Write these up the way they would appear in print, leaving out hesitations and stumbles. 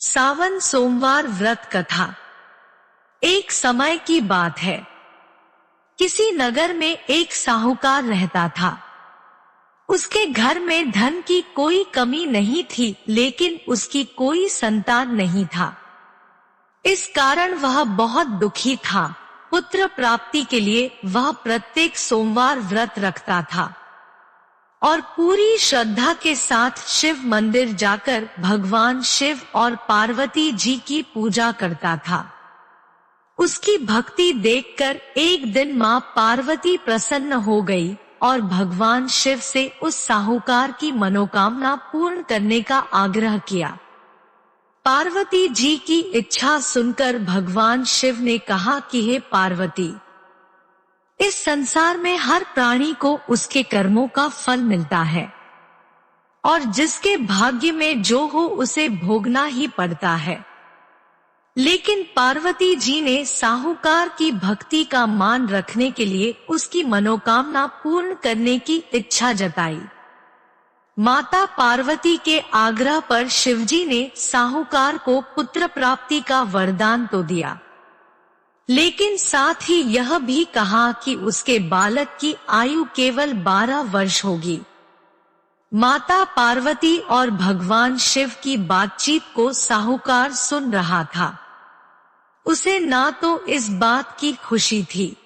सावन सोमवार व्रत कथा। एक समय की बात है। किसी नगर में एक साहूकार रहता था। उसके घर में धन की कोई कमी नहीं थी, लेकिन उसकी कोई संतान नहीं था। इस कारण वह बहुत दुखी था। पुत्र प्राप्ति के लिए वह प्रत्येक सोमवार व्रत रखता था और पूरी श्रद्धा के साथ शिव मंदिर जाकर भगवान शिव और पार्वती जी की पूजा करता था। उसकी भक्ति देखकर एक दिन मां पार्वती प्रसन्न हो गई और भगवान शिव से उस साहूकार की मनोकामना पूर्ण करने का आग्रह किया। पार्वती जी की इच्छा सुनकर भगवान शिव ने कहा कि हे पार्वती, इस संसार में हर प्राणी को उसके कर्मों का फल मिलता है और जिसके भाग्य में जो हो उसे भोगना ही पड़ता है। लेकिन पार्वती जी ने साहूकार की भक्ति का मान रखने के लिए उसकी मनोकामना पूर्ण करने की इच्छा जताई। माता पार्वती के आग्रह पर शिवजी ने साहूकार को पुत्र प्राप्ति का वरदान तो दिया, लेकिन साथ ही यह भी कहा कि उसके बालक की आयु केवल 12 वर्ष होगी। माता पार्वती और भगवान शिव की बातचीत को साहूकार सुन रहा था। उसे ना तो इस बात की खुशी थी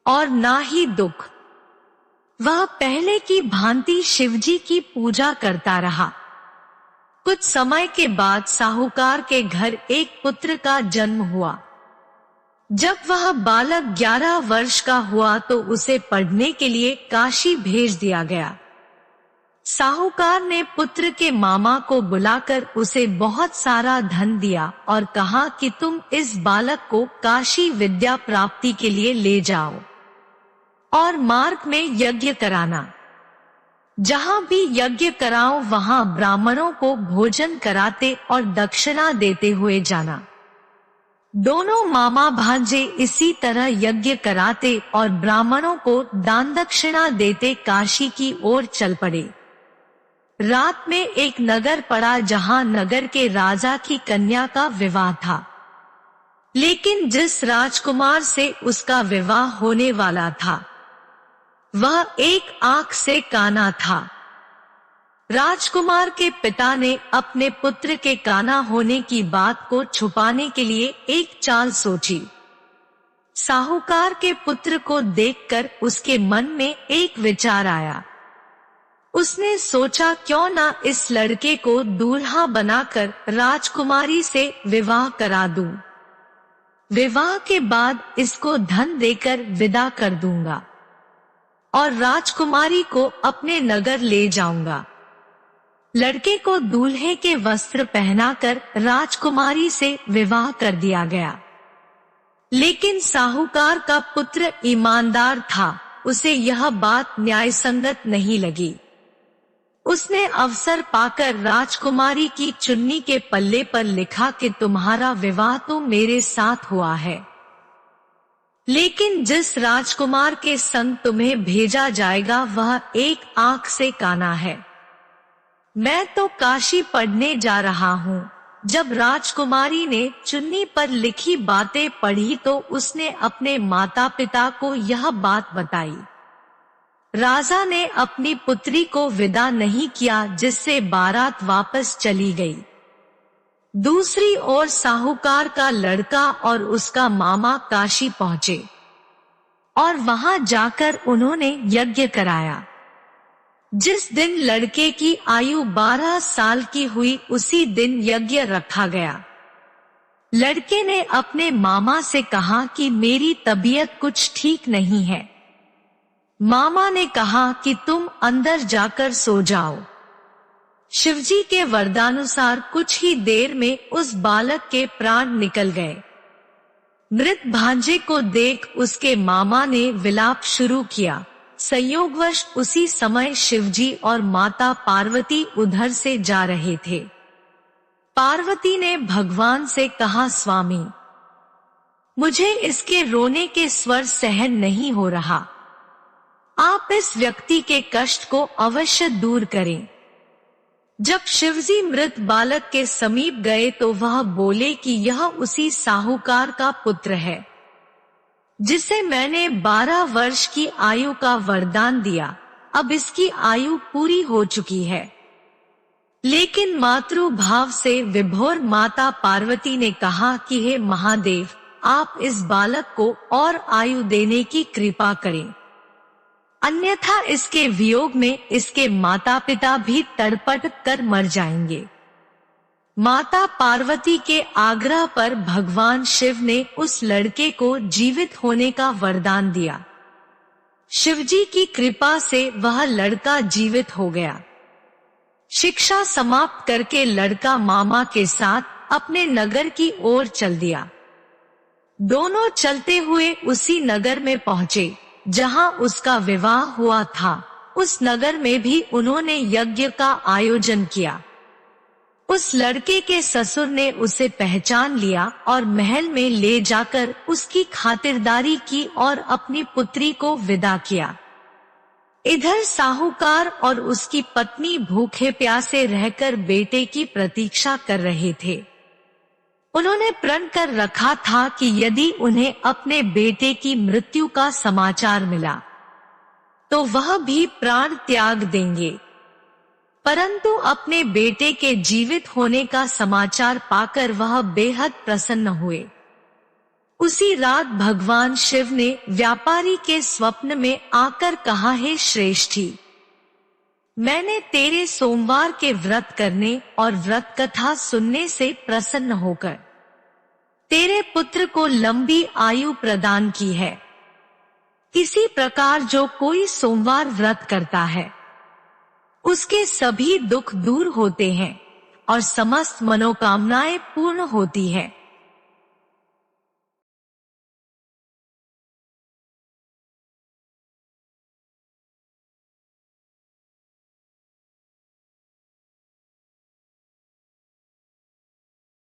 और ना ही दुख। वह पहले की भांति शिवजी की पूजा करता रहा। कुछ समय के बाद साहूकार के घर एक पुत्र का जन्म हुआ। जब वह बालक 11 वर्ष का हुआ तो उसे पढ़ने के लिए काशी भेज दिया गया। साहूकार ने पुत्र के मामा को बुलाकर उसे बहुत सारा धन दिया और कहा कि तुम इस बालक को काशी विद्या प्राप्ति के लिए ले जाओ और मार्ग में यज्ञ कराना। जहां भी यज्ञ कराओ वहां ब्राह्मणों को भोजन कराते और दक्षिणा देते हुए जाना। दोनों मामा भांजे इसी तरह यज्ञ कराते और ब्राह्मणों को दान दक्षिणा देते काशी की ओर चल पड़े। रात में एक नगर पड़ा जहां नगर के राजा की कन्या का विवाह था, लेकिन जिस राजकुमार से उसका विवाह होने वाला था वह एक आंख से काना था। राजकुमार के पिता ने अपने पुत्र के काना होने की बात को छुपाने के लिए एक चाल सोची। साहूकार के पुत्र को देखकर उसके मन में एक विचार आया। उसने सोचा क्यों ना इस लड़के को दूल्हा बनाकर राजकुमारी से विवाह करा दूं। विवाह के बाद इसको धन देकर विदा कर दूंगा और राजकुमारी को अपने नगर ले जाऊंगा। लड़के को दूल्हे के वस्त्र पहनाकर राजकुमारी से विवाह कर दिया गया। लेकिन साहूकार का पुत्र ईमानदार था, उसे यह बात न्यायसंगत नहीं लगी। उसने अवसर पाकर राजकुमारी की चुन्नी के पल्ले पर लिखा कि तुम्हारा विवाह तो मेरे साथ हुआ है, लेकिन जिस राजकुमार के संग तुम्हें भेजा जाएगा वह एक आंख से काना है। मैं तो काशी पढ़ने जा रहा हूँ। जब राजकुमारी ने चुन्नी पर लिखी बातें पढ़ी तो उसने अपने माता पिता को यह बात बताई। राजा ने अपनी पुत्री को विदा नहीं किया, जिससे बारात वापस चली गई। दूसरी ओर साहूकार का लड़का और उसका मामा काशी पहुंचे और वहां जाकर उन्होंने यज्ञ कराया। जिस दिन लड़के की आयु 12 साल की हुई उसी दिन यज्ञ रखा गया। लड़के ने अपने मामा से कहा कि मेरी तबीयत कुछ ठीक नहीं है। मामा ने कहा कि तुम अंदर जाकर सो जाओ। शिवजी के वरदानुसार कुछ ही देर में उस बालक के प्राण निकल गए। मृत भांजे को देख उसके मामा ने विलाप शुरू किया। संयोगवश उसी समय शिवजी और माता पार्वती उधर से जा रहे थे। पार्वती ने भगवान से कहा, स्वामी, मुझे इसके रोने के स्वर सहन नहीं हो रहा। आप इस व्यक्ति के कष्ट को अवश्य दूर करें। जब शिवजी मृत बालक के समीप गए तो वह बोले कि यह उसी साहूकार का पुत्र है जिसे मैंने 12 वर्ष की आयु का वरदान दिया। अब इसकी आयु पूरी हो चुकी है। लेकिन मातृभाव से विभोर माता पार्वती ने कहा कि हे महादेव, आप इस बालक को और आयु देने की कृपा करें, अन्यथा इसके वियोग में इसके माता पिता भी तड़पट कर मर जाएंगे। माता पार्वती के आग्रह पर भगवान शिव ने उस लड़के को जीवित होने का वरदान दिया। शिवजी की कृपा से वह लड़का जीवित हो गया। शिक्षा समाप्त करके लड़का मामा के साथ अपने नगर की ओर चल दिया। दोनों चलते हुए उसी नगर में पहुंचे जहां उसका विवाह हुआ था। उस नगर में भी उन्होंने यज्ञ का आयोजन किया। उस लड़के के ससुर ने उसे पहचान लिया और महल में ले जाकर उसकी खातिरदारी की और अपनी पुत्री को विदा किया। इधर साहूकार और उसकी पत्नी भूखे प्यासे रहकर बेटे की प्रतीक्षा कर रहे थे। उन्होंने प्रण कर रखा था कि यदि उन्हें अपने बेटे की मृत्यु का समाचार मिला तो वह भी प्राण त्याग देंगे। परंतु अपने बेटे के जीवित होने का समाचार पाकर वह बेहद प्रसन्न हुए। उसी रात भगवान शिव ने व्यापारी के स्वप्न में आकर कहा, हे श्रेष्ठी, मैंने तेरे सोमवार के व्रत करने और व्रत कथा सुनने से प्रसन्न होकर तेरे पुत्र को लंबी आयु प्रदान की है। इसी प्रकार जो कोई सोमवार व्रत करता है उसके सभी दुख दूर होते हैं और समस्त मनोकामनाएं पूर्ण होती है।